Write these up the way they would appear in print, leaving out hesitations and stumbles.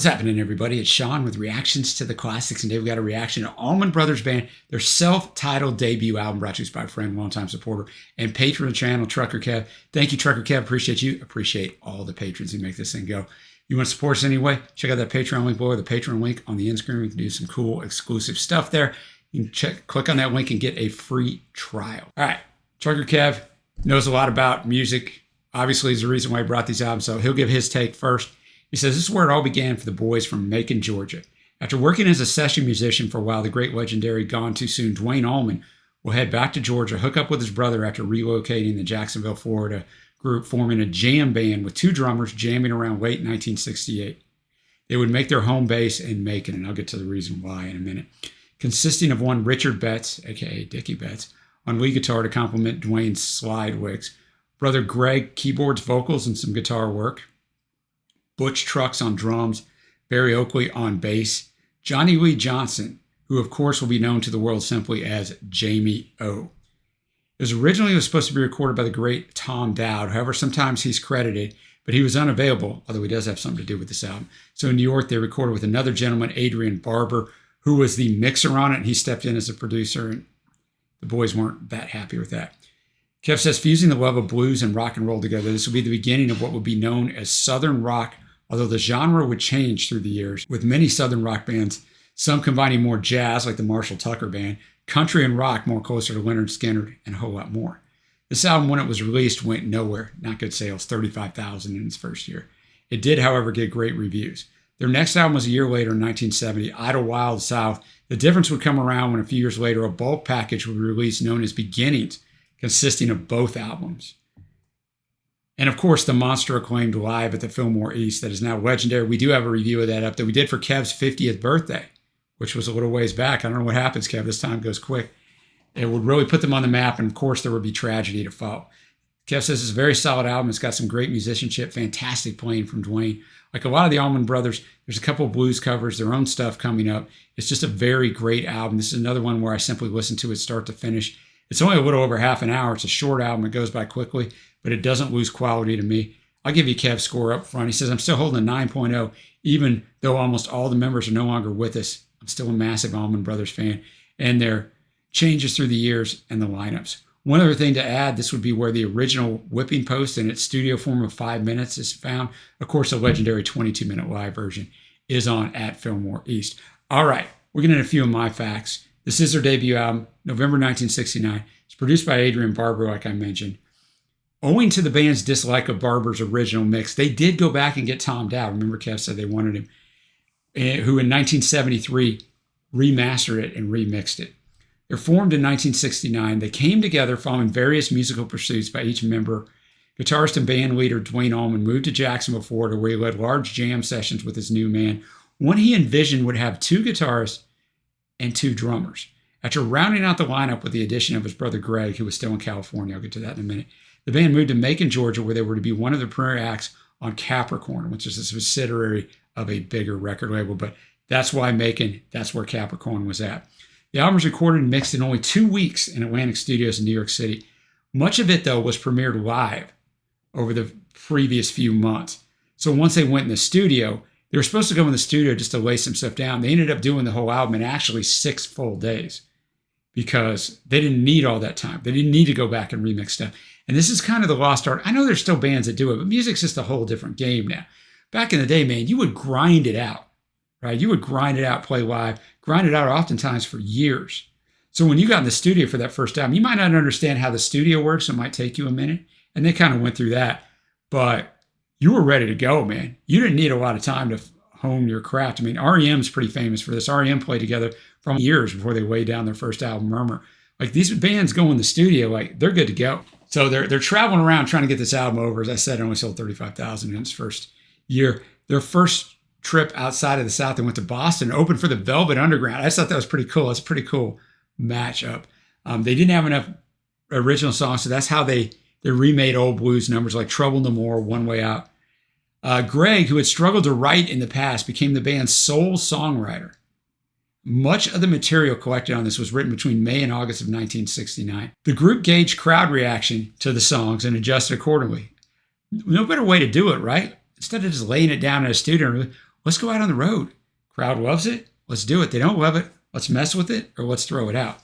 What's happening, everybody? It's Sean with Reactions to the Classics, and today we got a reaction to Allman Brothers Band, their self-titled debut album, brought to us by a friend, longtime supporter, and patron of the channel, Trucker Kev. Thank you, Trucker Kev. Appreciate you. Appreciate all the patrons who make this thing go. You want to support us anyway? Check out that Patreon link below, the Patreon link on the end screen. We can do some cool, exclusive stuff there. You can click on that link and get a free trial. All right, Trucker Kev knows a lot about music. Obviously, is the reason why he brought these albums, so he'll give his take first. He says, this is where it all began for the boys from Macon, Georgia. After working as a session musician for a while, the great legendary Gone Too Soon Dwayne Allman will head back to Georgia, hook up with his brother after relocating the Jacksonville, Florida group, forming a jam band with two drummers jamming around late 1968. They would make their home base in Macon, and I'll get to the reason why in a minute, consisting of one Richard Betts, a.k.a. Dickie Betts, on lead guitar to complement Dwayne's slide licks, brother Greg, keyboards, vocals, and some guitar work, Butch Trucks on drums, Barry Oakley on bass, Johnny Lee Johnson, who of course will be known to the world simply as Jamie O. It was supposed to be recorded by the great Tom Dowd. However, sometimes he's credited, but he was unavailable, although he does have something to do with this album. So in New York, they recorded with another gentleman, Adrian Barber, who was the mixer on it, and he stepped in as a producer, and the boys weren't that happy with that. Kev says, fusing the love of blues and rock and roll together, this would be the beginning of what would be known as Southern rock, although the genre would change through the years, with many Southern rock bands, some combining more jazz like the Marshall Tucker Band, country and rock more closer to Lynyrd Skynyrd, and a whole lot more. This album, when it was released, went nowhere. Not good sales, 35,000 in its first year. It did, however, get great reviews. Their next album was a year later in 1970, Idlewild South. The difference would come around when a few years later a bulk package would be released known as Beginnings, consisting of both albums. And of course, the monster acclaimed Live at the Fillmore East that is now legendary. We do have a review of that up that we did for Kev's 50th birthday, which was a little ways back. I don't know what happens, Kev. This time goes quick. It would really put them on the map, and of course, there would be tragedy to follow. Kev says it's a very solid album. It's got some great musicianship, fantastic playing from Dwayne. Like a lot of the Allman Brothers, there's a couple of blues covers, their own stuff coming up. It's just a very great album. This is another one where I simply listen to it start to finish. It's only a little over half an hour. It's a short album. It goes by quickly, but it doesn't lose quality to me. I'll give you Kev's score up front. He says, I'm still holding a 9.0, even though almost all the members are no longer with us. I'm still a massive Allman Brothers fan, and their changes through the years and the lineups. One other thing to add, this would be where the original whipping post in its studio form of 5 minutes is found. Of course, the legendary 22-minute live version is on at Fillmore East. All right, we're getting into a few of my facts. This is their debut album, November 1969. It's produced by Adrian Barber, like I mentioned. Owing to the band's dislike of Barber's original mix, they did go back and get Tom Dowd. Remember, Kev said they wanted him, who in 1973 remastered it and remixed it. They're formed in 1969. They came together following various musical pursuits by each member. Guitarist and band leader Dwayne Allman moved to Jacksonville, Florida, where he led large jam sessions with his new man. One he envisioned would have two guitarists and two drummers. After rounding out the lineup with the addition of his brother Greg, who was still in California, I'll get to that in a minute, the band moved to Macon, Georgia, where they were to be one of the premier acts on Capricorn, which is a subsidiary of a bigger record label, but that's why Macon, that's where Capricorn was at. The album was recorded and mixed in only 2 weeks in Atlantic Studios in New York City. Much of it, though, was premiered live over the previous few months. So once they went in the studio, they were supposed to go in the studio just to lay some stuff down. They ended up doing the whole album in actually 6 full days because they didn't need all that time. They didn't need to go back and remix stuff. And this is kind of the lost art. I know there's still bands that do it, but music's just a whole different game now. Back in the day, man, you would grind it out, right? You would grind it out, play live, grind it out oftentimes for years. So when you got in the studio for that first album, you might not understand how the studio works. It might take you a minute. And they kind of went through that. But you were ready to go, man. You didn't need a lot of time to hone your craft. I mean, REM's pretty famous for this. REM played together for years before they laid down their first album, Murmur. Like, these bands go in the studio, like, they're good to go. So they're traveling around trying to get this album over. As I said, it only sold 35,000 in its first year. Their first trip outside of the South, they went to Boston, opened for the Velvet Underground. I just thought that was pretty cool. That's a pretty cool matchup. They didn't have enough original songs, so that's how they remade old blues numbers like Trouble No More, One Way Out. Greg, who had struggled to write in the past, became the band's sole songwriter. Much of the material collected on this was written between May and August of 1969. The group gauged crowd reaction to the songs and adjusted accordingly. No better way to do it, right? Instead of just laying it down in a studio, Let's go out on the road. Crowd loves it. Let's do it. They don't love it. Let's mess with it, or let's throw it out.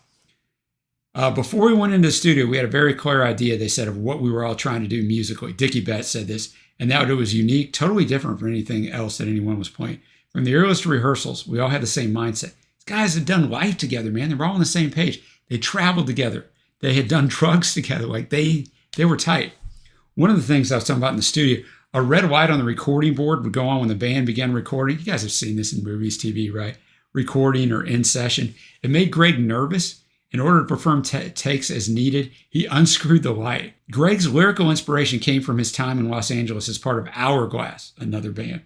Before we went into the studio, we had a very clear idea, they said, of what we were all trying to do musically. Dickie Betts said this, and that it was unique, totally different from anything else that anyone was playing. From the earliest rehearsals, we all had the same mindset. These guys had done life together, man. They were all on the same page. They traveled together. They had done drugs together. Like they were tight. One of the things I was talking about in the studio, a red light on the recording board would go on when the band began recording. You guys have seen this in movies, TV, right? Recording or in session. It made Greg nervous. In order to perform takes as needed, he unscrewed the light. Greg's lyrical inspiration came from his time in Los Angeles as part of Hourglass, another band.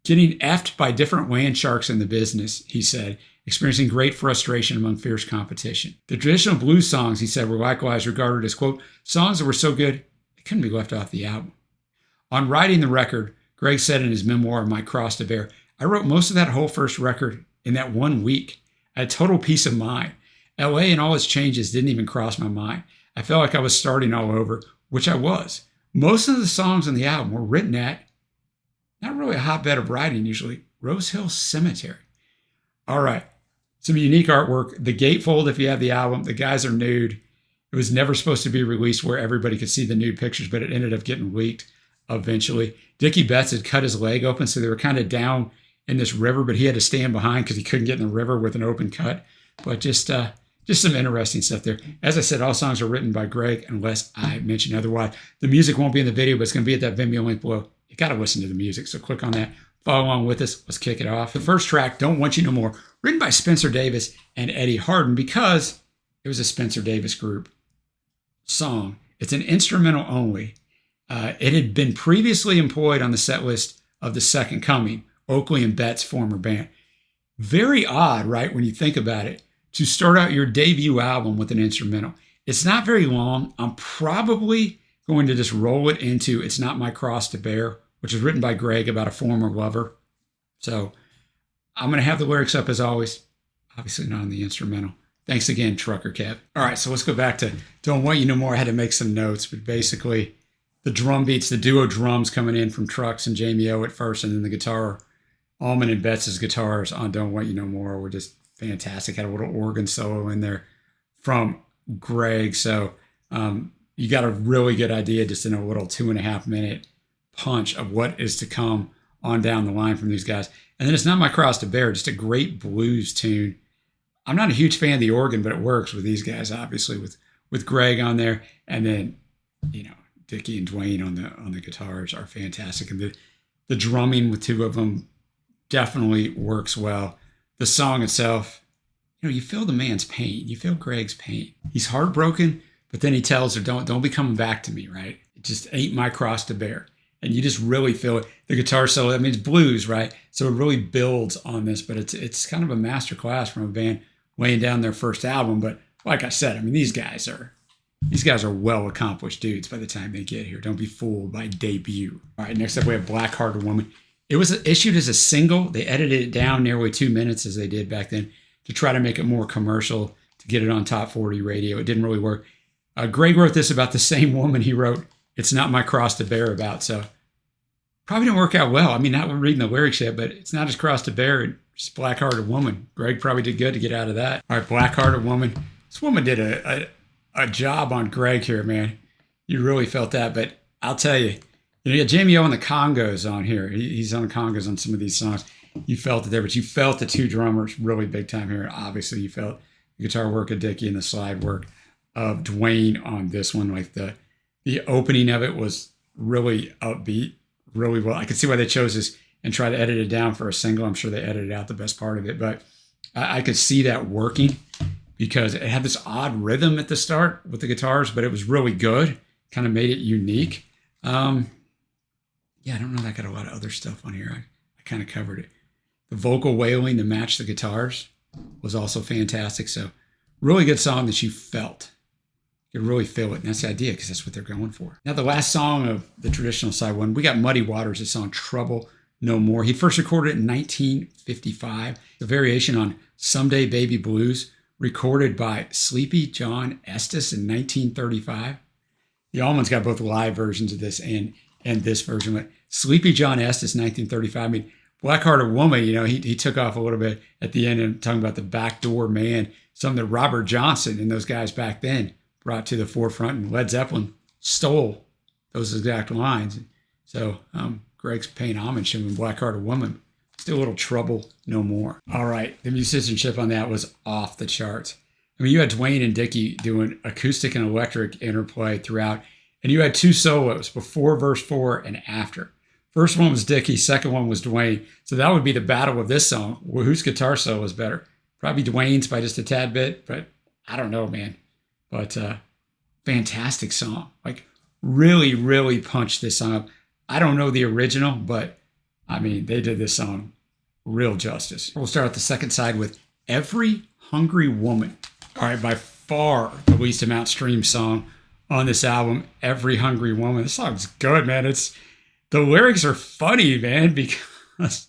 Getting effed by different land sharks in the business, he said, experiencing great frustration among fierce competition. The traditional blues songs, he said, were likewise regarded as, quote, songs that were so good, they couldn't be left off the album. On writing the record, Greg said in his memoir, My Cross to Bear, I wrote most of that whole first record in that 1 week. I had total peace of mind. LA and all its changes didn't even cross my mind. I felt like I was starting all over, which I was. Most of the songs on the album were written at, not really a hotbed of writing usually, Rose Hill Cemetery. All right, some unique artwork. The gatefold, if you have the album, the guys are nude. It was never supposed to be released where everybody could see the nude pictures, but it ended up getting leaked eventually. Dickie Betts had cut his leg open, so they were kind of down in this river, but he had to stand behind because he couldn't get in the river with an open cut. But just some interesting stuff there. As I said, all songs are written by Greg, unless I mention otherwise. The music won't be in the video, but it's going to be at that Vimeo link below. You got to listen to the music, so click on that. Follow along with us. Let's kick it off. The first track, Don't Want You No More, written by Spencer Davis and Eddie Harden because it was a Spencer Davis group song. It's an instrumental only. It had been previously employed on the set list of The Second Coming, Oakley and Betts' former band. Very odd, right, when you think about it, to start out your debut album with an instrumental. It's not very long. I'm probably going to just roll it into It's Not My Cross to Bear, which is written by Greg about a former lover. So I'm going to have the lyrics up as always. Obviously not on the instrumental. Thanks again, Trucker Kev. All right, so let's go back to Don't Want You No More. I had to make some notes, but basically the drum beats, the duo drums coming in from Trucks and Jamie O at first, and then the guitar, Allman and Betts' guitars on Don't Want You No More were just fantastic. Had a little organ solo in there from Greg. So you got a really good idea just in a little 2.5 minute punch of what is to come on down the line from these guys. And then It's Not My Cross to Bear, just a great blues tune. I'm not a huge fan of the organ, but it works with these guys, obviously, with Greg on there. And then, Dickie and Dwayne on the guitars are fantastic. And the drumming with two of them definitely works well. The song itself, you feel the man's pain. You feel Greg's pain. He's heartbroken, but then he tells her, don't be coming back to me, right? It just ain't my cross to bear. And you just really feel it. The guitar solo, it's blues, right? So it really builds on this, but it's kind of a master class from a band laying down their first album. But like I said, these guys are well-accomplished dudes by the time they get here. Don't be fooled by debut. All right, next up we have Black Hearted Woman. It was issued as a single. They edited it down nearly 2 minutes as they did back then to try to make it more commercial, to get it on top 40 radio. It didn't really work. Greg wrote this about the same woman he wrote It's Not My Cross to Bear about. So probably didn't work out well. Not reading the lyrics yet, but it's not his cross to bear. It's Black Hearted Woman. Greg probably did good to get out of that. All right, Black Hearted Woman. This woman did a job on Greg here, man. You really felt that. But I'll tell you, you got Jamie O on the congos on here. He's on the congos on some of these songs. You felt it there, but you felt the two drummers really big time here. Obviously, you felt the guitar work of Dickie and the slide work of Dwayne on this one. Like the opening of it was really upbeat, really well. I could see why they chose this and try to edit it down for a single. I'm sure they edited out the best part of it, but I could see that working because it had this odd rhythm at the start with the guitars, but it was really good. Kind of made it unique. I don't know that I got a lot of other stuff on here. I kind of covered it. The vocal wailing to match the guitars was also fantastic. So really good song that you felt. You could really feel it. And that's the idea because that's what they're going for. Now the last song of the traditional side one, we got Muddy Waters, the song Trouble No More. He first recorded it in 1955. The variation on Someday Baby Blues, recorded by Sleepy John Estes in 1935. The Allman's got both live versions of this and this version. But Sleepy John Estes, 1935. Black-Hearted Woman, he took off a little bit at the end and talking about the backdoor man, something that Robert Johnson and those guys back then brought to the forefront, and Led Zeppelin stole those exact lines. So Greg's paying homage to him in Black-Hearted Woman. Still a little trouble, no more. All right, the musicianship on that was off the charts. I mean, you had Dwayne and Dickie doing acoustic and electric interplay throughout, and you had two solos before verse 4 and after. First one was Dickie, second one was Dwayne. So that would be the battle of this song. Well, whose guitar solo is better? Probably Dwayne's by just a tad bit, but I don't know, man. But fantastic song. Like, really, really punched this song up. I don't know the original, but I mean, they did this song real justice. We'll start at the second side with Every Hungry Woman. All right, by far the least amount streamed song on this album, Every Hungry Woman. This song's good, man. The lyrics are funny, man, because,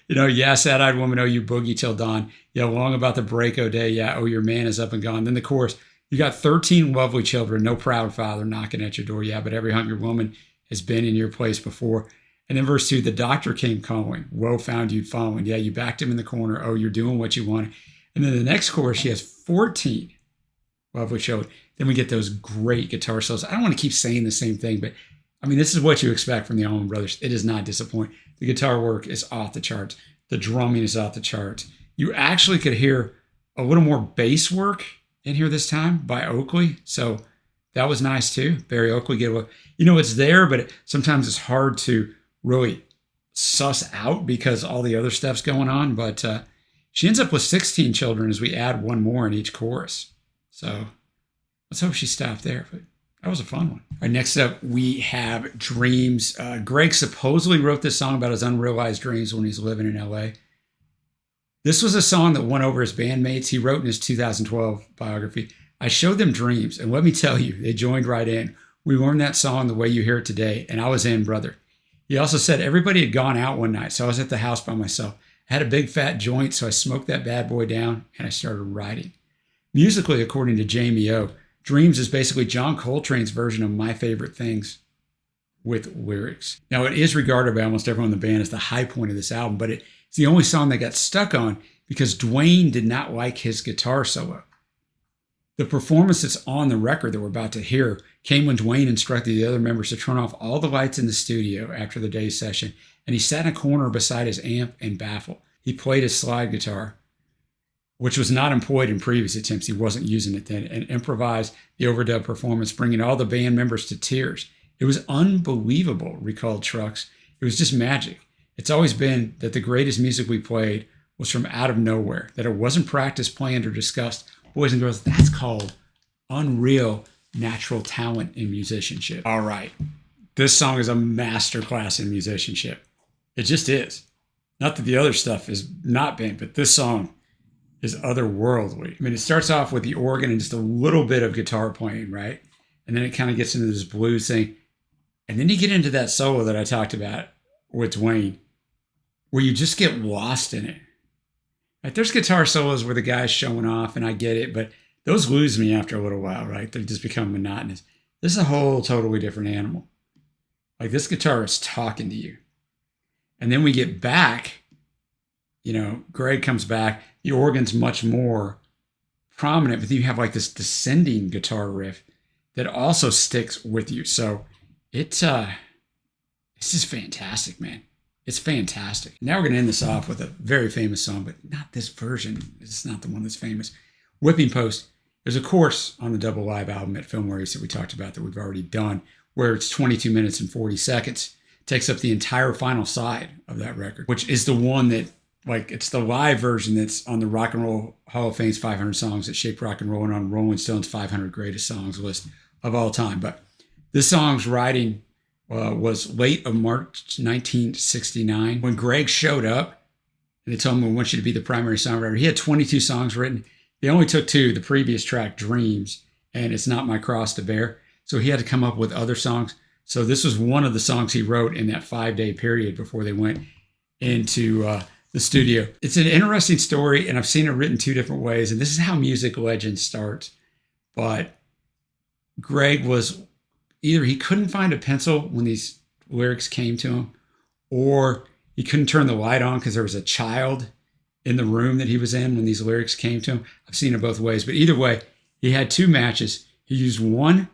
yeah, sad-eyed woman, oh, you boogie till dawn. Yeah, long about the break, oh, day. Yeah, oh, your man is up and gone. Then the chorus, you got 13 lovely children, no proud father knocking at your door. Yeah, but every hungry woman has been in your place before. And then verse 2, the doctor came calling. Woe found you falling. Yeah, you backed him in the corner. Oh, you're doing what you want. And then the next chorus, she has 14 lovely children. Then we get those great guitar solos. I don't want to keep saying the same thing, but I mean, this is what you expect from the Allman Brothers. It is not disappointing. The guitar work is off the charts. The drumming is off the charts. You actually could hear a little more bass work in here this time by Oakley. So that was nice too. Barry Oakley it's there, but sometimes it's hard to really suss out because all the other stuff's going on. But she ends up with 16 children as we add one more in each chorus. So let's hope she stopped there. But that was a fun one. All right, next up, we have Dreams. Greg supposedly wrote this song about his unrealized dreams when he's living in LA. This was a song that won over his bandmates. He wrote in his 2012 biography, I showed them Dreams, and let me tell you, they joined right in. We learned that song the way you hear it today, and I was in, brother. He also said everybody had gone out one night, so I was at the house by myself. I had a big fat joint, so I smoked that bad boy down, and I started writing. Musically, according to Jamie O, Dreams is basically John Coltrane's version of My Favorite Things with lyrics. Now, it is regarded by almost everyone in the band as the high point of this album, but it's the only song that got stuck on because Dwayne did not like his guitar solo. The performance that's on the record that we're about to hear came when Dwayne instructed the other members to turn off all the lights in the studio after the day's session, and he sat in a corner beside his amp and baffle. He played his slide guitar, which was not employed in previous attempts. He wasn't using it then, and improvised the overdub performance, bringing all the band members to tears. It was unbelievable, recalled Trucks. It was just magic. It's always been that the greatest music we played was from out of nowhere, that it wasn't practiced, planned, or discussed. Boys and girls, that's called unreal natural talent in musicianship. All right. This song is a masterclass in musicianship. It just is. Not that the other stuff has not been, but this song is otherworldly. I mean, it starts off with the organ and just a little bit of guitar playing, right? And then it kind of gets into this blues thing. And then you get into that solo that I talked about with Dwayne, where you just get lost in it. Right? There's guitar solos where the guy's showing off, and I get it, but those lose me after a little while, right? They just become monotonous. This is a whole totally different animal. Like, this guitar is talking to you. And then we get back, Greg comes back, the organ's much more prominent, but then you have like this descending guitar riff that also sticks with you. So it's just fantastic, man. It's fantastic. Now we're going to end this off with a very famous song, but not this version. It's not the one that's famous. Whipping Post. There's a course on the double live album at Film Race that we talked about that we've already done, where it's 22 minutes and 40 seconds. It takes up the entire final side of that record, which is the one that, it's the live version that's on the Rock and Roll Hall of Fame's 500 songs that shaped rock and roll, and on Rolling Stone's 500 greatest songs list of all time. But this song's writing was late of March 1969 when Greg showed up and they told him, we want you to be the primary songwriter. He had 22 songs written. They only took 2, the previous track, Dreams, and It's Not My Cross to Bear. So he had to come up with other songs. So this was one of the songs he wrote in that 5-day period before they went into the studio. It's an interesting story, and I've seen it written 2 different ways, and this is how music legends start. But Greg was either he couldn't find a pencil when these lyrics came to him, or he couldn't turn the light on because there was a child in the room that he was in when these lyrics came to him. I've seen it both ways, but either way, he had 2 matches. He used one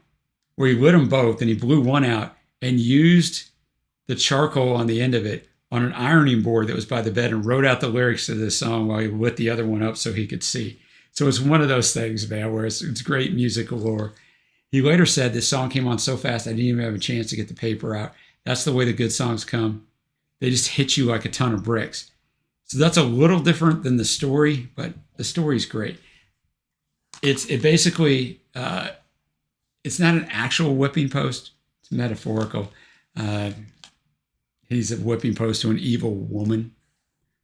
where he lit them both and he blew one out and used the charcoal on the end of it on an ironing board that was by the bed and wrote out the lyrics to this song while he lit the other one up so he could see. So it's one of those things, man, where it's great musical lore. He later said this song came on so fast I didn't even have a chance to get the paper out. That's the way the good songs come. They just hit you like a ton of bricks. So that's a little different than the story, but the story's great. It basically, it's not an actual whipping post. It's metaphorical. He's a whipping post to an evil woman,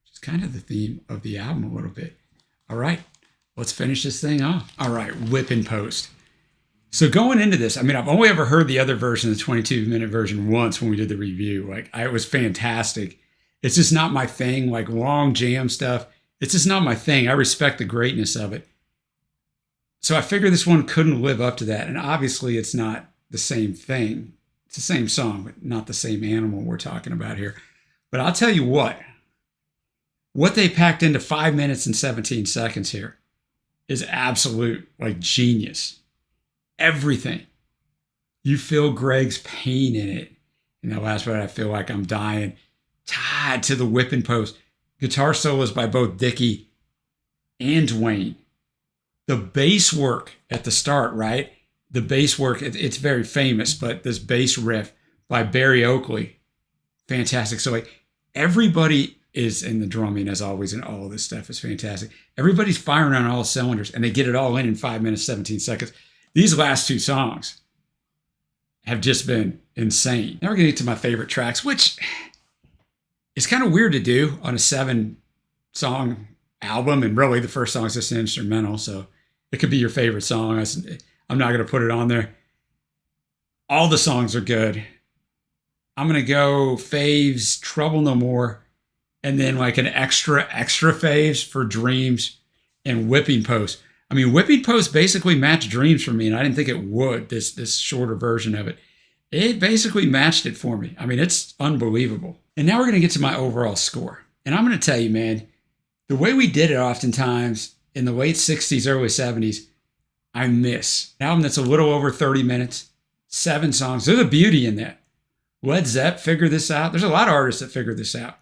which is kind of the theme of the album a little bit. All right, let's finish this thing off. All right, whipping post. So going into this, I mean, I've only ever heard the other version, the 22-minute version, once when we did the review. Like, it was fantastic. It's just not my thing, like long jam stuff. It's just not my thing. I respect the greatness of it. So I figured this one couldn't live up to that. And obviously it's not the same thing. It's the same song, but not the same animal we're talking about here. But I'll tell you what they packed into 5 minutes and 17 seconds here is absolute, like, genius. Everything. You feel Greg's pain in it. In that last part, I feel like I'm dying. Tied to the whipping post. Guitar solos by both Dickie and Dwayne. The bass work at the start, right? The bass work, it's very famous, but this bass riff by Barry Oakley, fantastic. So, like, everybody is in the drumming, as always, and all of this stuff is fantastic. Everybody's firing on all cylinders, and they get it all in 5 minutes, 17 seconds. These last 2 songs have just been insane. Now we're going to get to my favorite tracks, which is kind of weird to do on a 7-song album, and really the first song is just an instrumental, so it could be your favorite song. I'm not going to put it on there. All the songs are good. I'm going to go faves, Trouble No More, and then like an extra faves for Dreams and Whipping Post. I mean, Whipping Post basically matched Dreams for me, and I didn't think it would, this shorter version of it. It basically matched it for me. I mean, it's unbelievable. And now we're going to get to my overall score. And I'm going to tell you, man, the way we did it oftentimes in the late 60s, early 70s, I miss. An album that's a little over 30 minutes, 7 songs. There's a beauty in that. Led Zepp figured this out. There's a lot of artists that figured this out.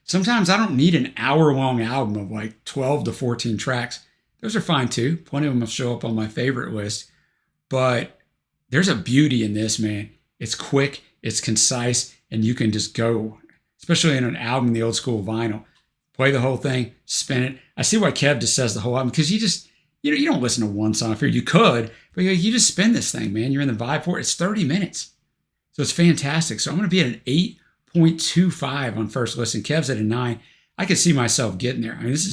Sometimes I don't need an hour-long album of like 12 to 14 tracks. Those are fine too. Plenty of them will show up on my favorite list. But there's a beauty in this, man. It's quick, it's concise, and you can just go, especially in an album, the old school vinyl. Play the whole thing, spin it. I see why Kev just says the whole album, because you don't listen to one song here. You could, but you just spin this thing, man. You're in the vibe for it. It's 30 minutes. So it's fantastic. So I'm going to be at an 8.25 on first listen. Kev's at a 9. I could see myself getting there. I mean, this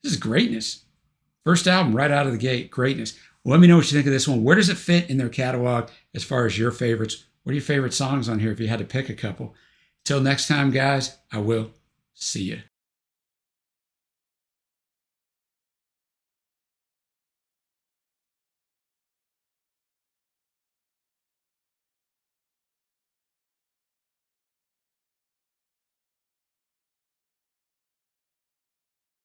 is greatness. First album right out of the gate, greatness. Let me know what you think of this one. Where does it fit in their catalog as far as your favorites? What are your favorite songs on here if you had to pick a couple? Till next time, guys, I will see you.